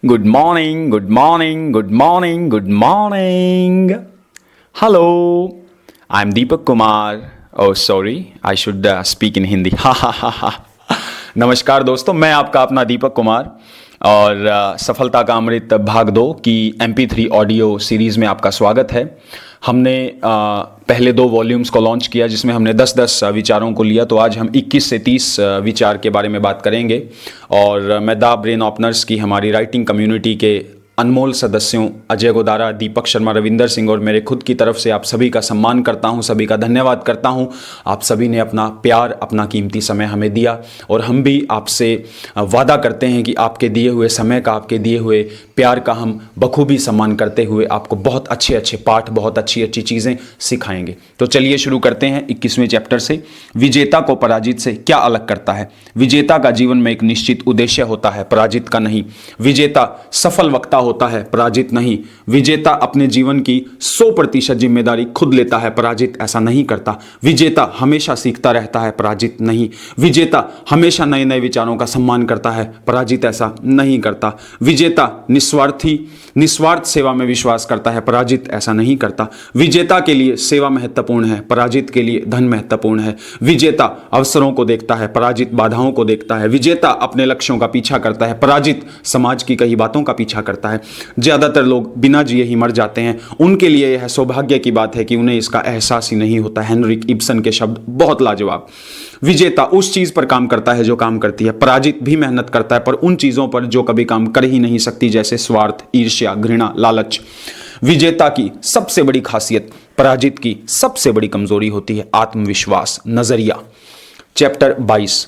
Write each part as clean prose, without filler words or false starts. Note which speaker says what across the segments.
Speaker 1: Good morning, good morning, good morning, good morning. Hello, I'm Deepak Kumar. Oh, sorry, I should speak in Hindi. Ha ha ha ha. नमस्कार दोस्तों, मैं आपका अपना दीपक कुमार और सफलता का अमृत भाग 2 की MP3 ऑडियो सीरीज़ में आपका स्वागत है। हमने पहले 2 वॉल्यूम्स को लॉन्च किया जिसमें हमने 10-10 विचारों को लिया, तो आज हम 21 से 30 विचार के बारे में बात करेंगे। और मैं द ब्रेन ओपनर्स की हमारी राइटिंग कम्युनिटी के अनमोल सदस्यों अजय गोदारा, दीपक शर्मा, रविंदर सिंह और मेरे खुद की तरफ से आप सभी का सम्मान करता हूं, सभी का धन्यवाद करता हूं। आप सभी ने अपना प्यार, अपना कीमती समय हमें दिया और हम भी आपसे वादा करते हैं कि आपके दिए हुए समय का, आपके दिए हुए प्यार का हम बखूबी सम्मान करते हुए आपको बहुत अच्छे अच्छे पाठ, बहुत अच्छी अच्छी चीज़ें सिखाएंगे। तो चलिए शुरू करते हैं 21वें चैप्टर से। विजेता को पराजित से क्या अलग करता है? विजेता का जीवन में एक निश्चित उद्देश्य होता है, पराजित का नहीं। विजेता सफल वक्ता होता है, पराजित नहीं। विजेता अपने जीवन की 100% जिम्मेदारी खुद लेता है, पराजित ऐसा नहीं करता। विजेता हमेशा सीखता रहता है, पराजित नहीं। विजेता हमेशा नए नए विचारों का सम्मान करता है, पराजित ऐसा नहीं करता। विजेता निस्वार्थ सेवा में विश्वास करता है, पराजित ऐसा नहीं करता। विजेता के लिए सेवा महत्वपूर्ण है, पराजित के लिए धन महत्वपूर्ण है। विजेता अवसरों को देखता है, पराजित बाधाओं को देखता है। विजेता अपने लक्ष्यों का पीछा करता है, पराजित समाज की कई बातों का पीछा करता है। ज्यादातर लोग बिना जिए ही मर जाते हैं। उनके लिए यह सौभाग्य की बात है कि उन्हें इसका एहसास ही नहीं होता। हेनरिक इब्सन के शब्द बहुत लाजवाब। विजेता उस चीज पर काम करता है जो काम करती है, पराजित भी मेहनत करता है पर उन चीजों पर जो कभी काम कर ही नहीं सकती, जैसे स्वार्थ, ईर्ष्या, घृणा, लालच। विजेता की सबसे बड़ी खासियत, पराजित की सबसे बड़ी कमजोरी होती है आत्मविश्वास, नजरिया। चैप्टर 22,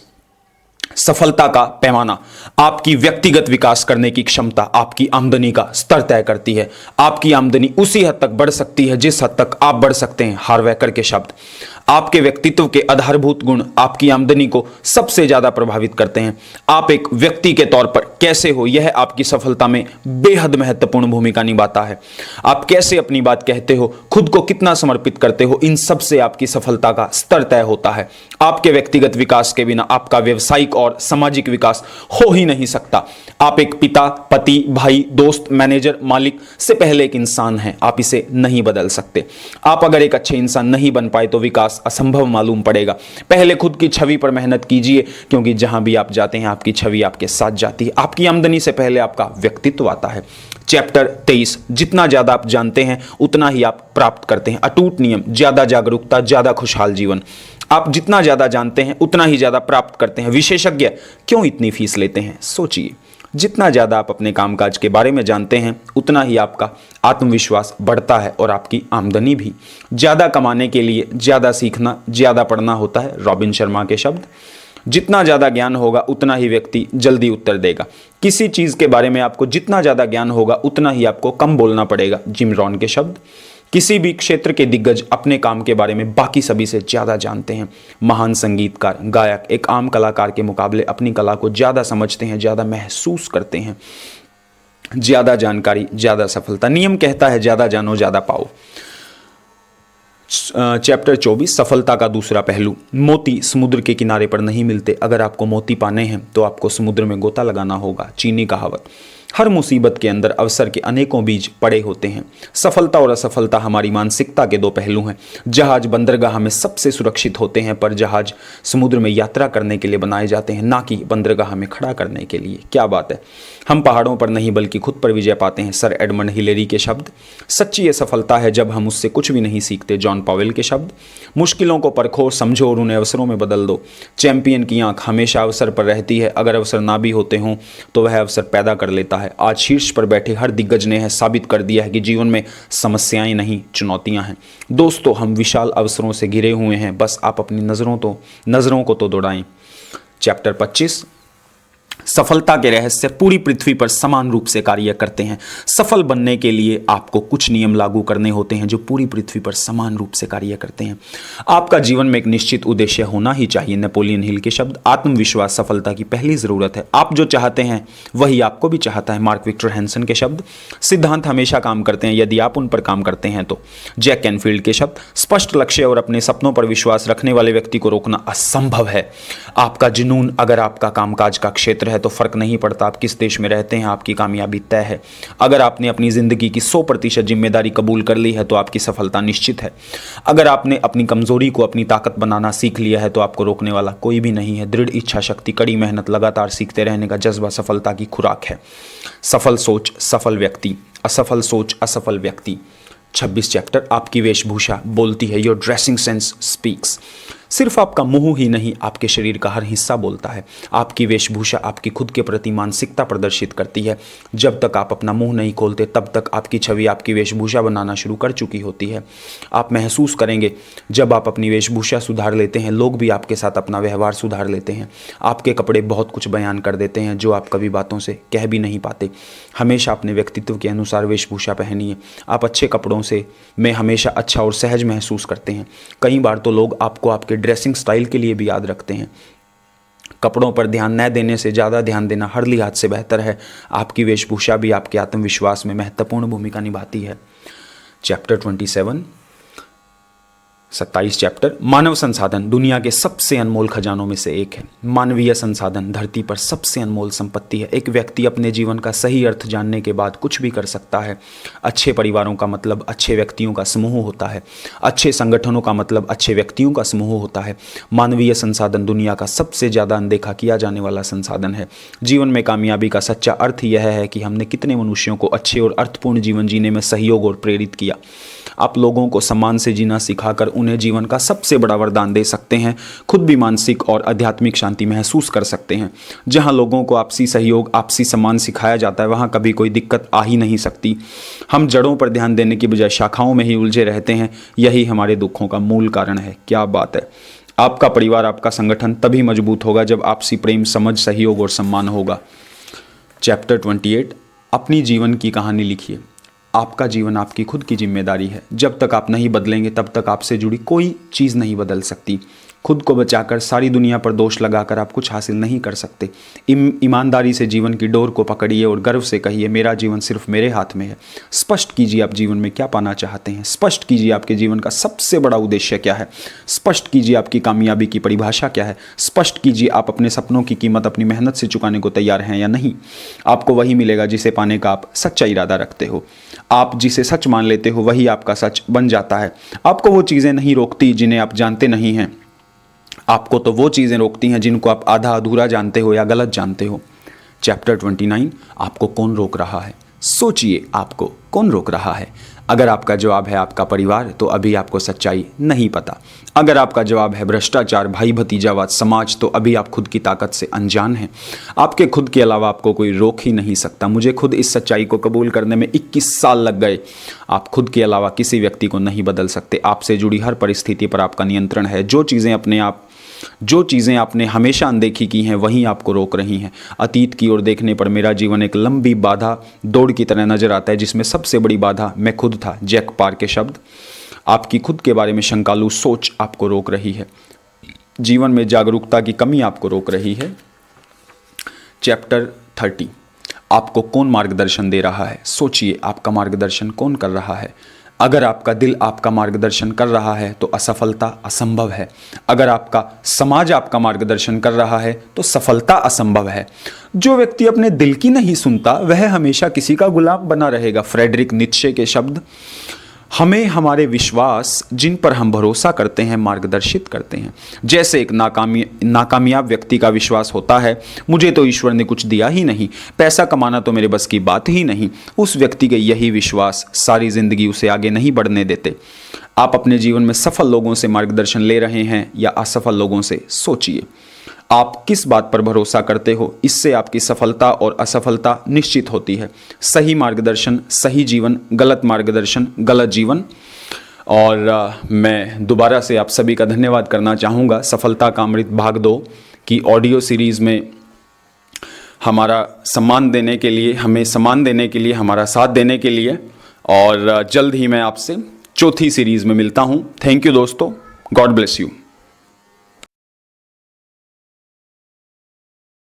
Speaker 1: सफलता का पैमाना। आपकी व्यक्तिगत विकास करने की क्षमता आपकी आमदनी का स्तर तय करती है। आपकी आमदनी उसी हद तक बढ़ सकती है जिस हद तक आप बढ़ सकते हैं। हार्वेकर के शब्द। आपके व्यक्तित्व के आधारभूत गुण आपकी आमदनी को सबसे ज्यादा प्रभावित करते हैं। आप एक व्यक्ति के तौर पर कैसे हो, यह आपकी सफलता में बेहद महत्वपूर्ण भूमिका निभाता है। आप कैसे अपनी बात कहते हो, खुद को कितना समर्पित करते हो, इन सब से आपकी सफलता का स्तर तय होता है। आपके व्यक्तिगत विकास के बिना आपका व्यावसायिक और सामाजिक विकास हो ही नहीं सकता। आप एक पिता, पति, भाई, दोस्त, मैनेजर, मालिक से पहले एक इंसान हैं। आप इसे नहीं बदल सकते। आप अगर एक अच्छे इंसान नहीं बन पाए तो विकास असंभव मालूम पड़ेगा। पहले खुद की छवि पर मेहनत कीजिए, क्योंकि जहां भी आप जाते हैं आपकी छवि आपके साथ जाती है। आपकी आमदनी से पहले आपका व्यक्तित्व आता है। चैप्टर 23, जितना ज्यादा आप जानते हैं उतना ही आप प्राप्त करते हैं। अटूट नियम, ज्यादा जागरूकता, ज्यादा खुशहाल जीवन। आप जितना ज्यादा जानते हैं उतना ही ज्यादा प्राप्त करते हैं। विशेषज्ञ क्यों इतनी फीस लेते हैं? सोचिए। जितना ज़्यादा आप अपने कामकाज के बारे में जानते हैं उतना ही आपका आत्मविश्वास बढ़ता है और आपकी आमदनी भी। ज़्यादा कमाने के लिए ज़्यादा सीखना, ज़्यादा पढ़ना होता है। रॉबिन शर्मा के शब्द। जितना ज़्यादा ज्ञान होगा उतना ही व्यक्ति जल्दी उत्तर देगा। किसी चीज़ के बारे में आपको जितना ज़्यादा ज्ञान होगा उतना ही आपको कम बोलना पड़ेगा। जिम रॉन के शब्द। किसी भी क्षेत्र के दिग्गज अपने काम के बारे में बाकी सभी से ज्यादा जानते हैं। महान संगीतकार, गायक एक आम कलाकार के मुकाबले अपनी कला को ज्यादा समझते हैं, ज्यादा महसूस करते हैं। ज्यादा जानकारी, ज्यादा सफलता। नियम कहता है ज्यादा जानो, ज्यादा पाओ। चैप्टर 24, सफलता का दूसरा पहलू। मोती समुद्र के किनारे पर नहीं मिलते। अगर आपको मोती पाने हैं तो आपको समुद्र में गोता लगाना होगा। चीनी कहावत। हर मुसीबत के अंदर अवसर के अनेकों बीज पड़े होते हैं। सफलता और असफलता हमारी मानसिकता के 2 पहलू हैं। जहाज बंदरगाह में सबसे सुरक्षित होते हैं, पर जहाज समुद्र में यात्रा करने के लिए बनाए जाते हैं, ना कि बंदरगाह में खड़ा करने के लिए। क्या बात है। हम पहाड़ों पर नहीं बल्कि खुद पर विजय पाते हैं। सर एडमंड हिलेरी के शब्द। सच्ची ये सफलता है जब हम उससे कुछ भी नहीं सीखते। जॉन पॉवेल के शब्द। मुश्किलों को परखो, समझो और उन्हें अवसरों में बदल दो। चैंपियन की आंख हमेशा अवसर पर रहती है। अगर अवसर ना भी होते हों तो वह अवसर पैदा कर लेता है। आज शीर्ष पर बैठे हर दिग्गज ने यह साबित कर दिया है कि जीवन में समस्याएं नहीं, चुनौतियां हैं। दोस्तों, हम विशाल अवसरों से घिरे हुए हैं, बस आप अपनी नजरों को तो दौड़ाएं। चैप्टर 25, सफलता के रहस्य पूरी पृथ्वी पर समान रूप से कार्य करते हैं। सफल बनने के लिए आपको कुछ नियम लागू करने होते हैं जो पूरी पृथ्वी पर समान रूप से कार्य करते हैं। आपका जीवन में एक निश्चित उद्देश्य होना ही चाहिए। नेपोलियन हिल के शब्द। आत्मविश्वास सफलता की पहली जरूरत है। आप जो चाहते हैं वही आपको भी चाहता है। मार्क विक्टर हैंसन के शब्द। सिद्धांत हमेशा काम करते हैं यदि आप उन पर काम करते हैं तो। जैक कैनफील्ड के शब्द। स्पष्ट लक्ष्य और अपने सपनों पर विश्वास रखने वाले व्यक्ति को रोकना असंभव है। आपका जुनून अगर आपका कामकाज का क्षेत्र है है तो फ़र्क नहीं पड़ता आप किस देश में रहते हैं, आपकी कामयाबी तय है। अगर आपने अपनी ज़िंदगी की 100% जिम्मेदारी कबूल कर ली है तो आपकी सफलता निश्चित है। अगर आपने अपनी कमज़ोरी को अपनी ताकत बनाना सीख लिया है तो आपको रोकने वाला कोई भी नहीं है। दृढ़ इच्छा शक्ति, कड़ी मेहनत, लगातार सीखते रहने का जज्बा सफलता की खुराक है। सफल सोच सफल व्यक्ति, असफल सोच असफल व्यक्ति। 26 चैप्टर। आपकी वेशभूषा बोलती है, योर ड्रेसिंग सेंस स्पीक्स। सिर्फ आपका मुंह ही नहीं, आपके शरीर का हर हिस्सा बोलता है। आपकी वेशभूषा आपकी खुद के प्रति मानसिकता प्रदर्शित करती है। जब तक आप अपना मुंह नहीं खोलते तब तक आपकी छवि आपकी वेशभूषा बनाना शुरू कर चुकी होती है। आप महसूस करेंगे जब आप अपनी वेशभूषा सुधार लेते हैं, लोग भी आपके साथ अपना व्यवहार सुधार लेते हैं। आपके कपड़े बहुत कुछ बयान कर देते हैं जो आप कभी बातों से कह भी नहीं पाते। हमेशा अपने व्यक्तित्व के अनुसार वेशभूषा पहनिए। आप अच्छे कपड़ों से में हमेशा अच्छा और सहज महसूस करते हैं। कई बार तो लोग आपको आपके ड्रेसिंग स्टाइल के लिए भी याद रखते हैं। कपड़ों पर ध्यान न देने से ज़्यादा ध्यान देना हर लिहाज से बेहतर है। आपकी वेशभूषा भी आपके आत्मविश्वास में महत्वपूर्ण भूमिका निभाती है। Chapter 27, 27 chapter. मानव संसाधन दुनिया के सबसे अनमोल खजानों में से एक है। मानवीय संसाधन धरती पर सबसे अनमोल संपत्ति है। एक व्यक्ति अपने जीवन का सही अर्थ जानने के बाद कुछ भी कर सकता है। अच्छे परिवारों का मतलब अच्छे व्यक्तियों का समूह होता है। अच्छे संगठनों का मतलब अच्छे व्यक्तियों का समूह होता है। मानवीय संसाधन दुनिया का सबसे ज़्यादा अनदेखा किया जाने वाला संसाधन है। जीवन में कामयाबी का सच्चा अर्थ यह है कि हमने कितने मनुष्यों को अच्छे और अर्थपूर्ण जीवन जीने में सहयोग और प्रेरित किया। आप लोगों को सम्मान से जीना सिखाकर उन्हें जीवन का सबसे बड़ा वरदान दे सकते हैं। खुद भी मानसिक और आध्यात्मिक शांति महसूस कर सकते हैं। जहां लोगों को आपसी सहयोग, आपसी सम्मान सिखाया जाता है, वहां कभी कोई दिक्कत आ ही नहीं सकती। हम जड़ों पर ध्यान देने की बजाय शाखाओं में ही उलझे रहते हैं। यही हमारे दुखों का मूल कारण है। क्या बात है। आपका परिवार, आपका संगठन तभी मजबूत होगा जब आपसी प्रेम, समझ, सहयोग और सम्मान होगा। चैप्टर 28। अपनी जीवन की कहानी लिखिए। आपका जीवन आपकी खुद की जिम्मेदारी है। जब तक आप नहीं बदलेंगे तब तक आपसे जुड़ी कोई चीज़ नहीं बदल सकती। खुद को बचाकर सारी दुनिया पर दोष लगाकर आप कुछ हासिल नहीं कर सकते। ईमानदारी से जीवन की डोर को पकड़िए और गर्व से कहिए, मेरा जीवन सिर्फ मेरे हाथ में है। स्पष्ट कीजिए आप जीवन में क्या पाना चाहते हैं। स्पष्ट कीजिए आपके जीवन का सबसे बड़ा उद्देश्य क्या है। स्पष्ट कीजिए आपकी कामयाबी की परिभाषा क्या है। स्पष्ट कीजिए आप अपने सपनों की कीमत अपनी मेहनत से चुकाने को तैयार हैं या नहीं। आपको वही मिलेगा जिसे पाने का आप सच्चा इरादा रखते हो। आप जिसे सच मान लेते हो वही आपका सच बन जाता है। आपको वो चीज़ें नहीं रोकती जिन्हें आप जानते नहीं हैं। आपको तो वो चीज़ें रोकती हैं जिनको आप आधा अधूरा जानते हो या गलत जानते हो। चैप्टर 29। आपको कौन रोक रहा है। सोचिए, आपको कौन रोक रहा है। अगर आपका जवाब है आपका परिवार तो अभी आपको सच्चाई नहीं पता। अगर आपका जवाब है भ्रष्टाचार, भाई भतीजावाद, समाज, तो अभी आप खुद की ताकत से अनजान हैं। आपके खुद के अलावा आपको कोई रोक ही नहीं सकता। मुझे खुद इस सच्चाई को कबूल करने में 21 साल लग गए। आप खुद के अलावा किसी व्यक्ति को नहीं बदल सकते। आपसे जुड़ी हर परिस्थिति पर आपका नियंत्रण है। जो चीज़ें आपने हमेशा अनदेखी की हैं वहीं आपको रोक रही हैं। अतीत की ओर देखने पर मेरा जीवन एक लंबी बाधा दौड़ की तरह नजर आता है जिसमें सबसे बड़ी बाधा मैं खुद था। जैक पार के शब्द। आपकी खुद के बारे में शंकालु सोच आपको रोक रही है। जीवन में जागरूकता की कमी आपको रोक रही है। चैप्टर 30। आपको कौन मार्गदर्शन दे रहा है। सोचिए, आपका मार्गदर्शन कौन कर रहा है। अगर आपका दिल आपका मार्गदर्शन कर रहा है तो असफलता असंभव है। अगर आपका समाज आपका मार्गदर्शन कर रहा है तो सफलता असंभव है। जो व्यक्ति अपने दिल की नहीं सुनता वह हमेशा किसी का गुलाम बना रहेगा। फ्रेडरिक नीत्शे के शब्द। हमें हमारे विश्वास, जिन पर हम भरोसा करते हैं, मार्गदर्शित करते हैं। जैसे एक नाकामयाब व्यक्ति का विश्वास होता है, मुझे तो ईश्वर ने कुछ दिया ही नहीं, पैसा कमाना तो मेरे बस की बात ही नहीं। उस व्यक्ति के यही विश्वास सारी जिंदगी उसे आगे नहीं बढ़ने देते। आप अपने जीवन में सफल लोगों से मार्गदर्शन ले रहे हैं या असफल लोगों से। सोचिए, आप किस बात पर भरोसा करते हो, इससे आपकी सफलता और असफलता निश्चित होती है। सही मार्गदर्शन सही जीवन, गलत मार्गदर्शन गलत जीवन। और मैं दोबारा से आप सभी का धन्यवाद करना चाहूँगा। सफलता का अमृत भाग 2 की ऑडियो सीरीज़ में हमारा सम्मान देने के लिए, हमें सम्मान देने के लिए, हमारा साथ देने के लिए, और जल्द ही मैं आपसे चौथी सीरीज़ में मिलता हूँ। थैंक यू दोस्तों। God bless you.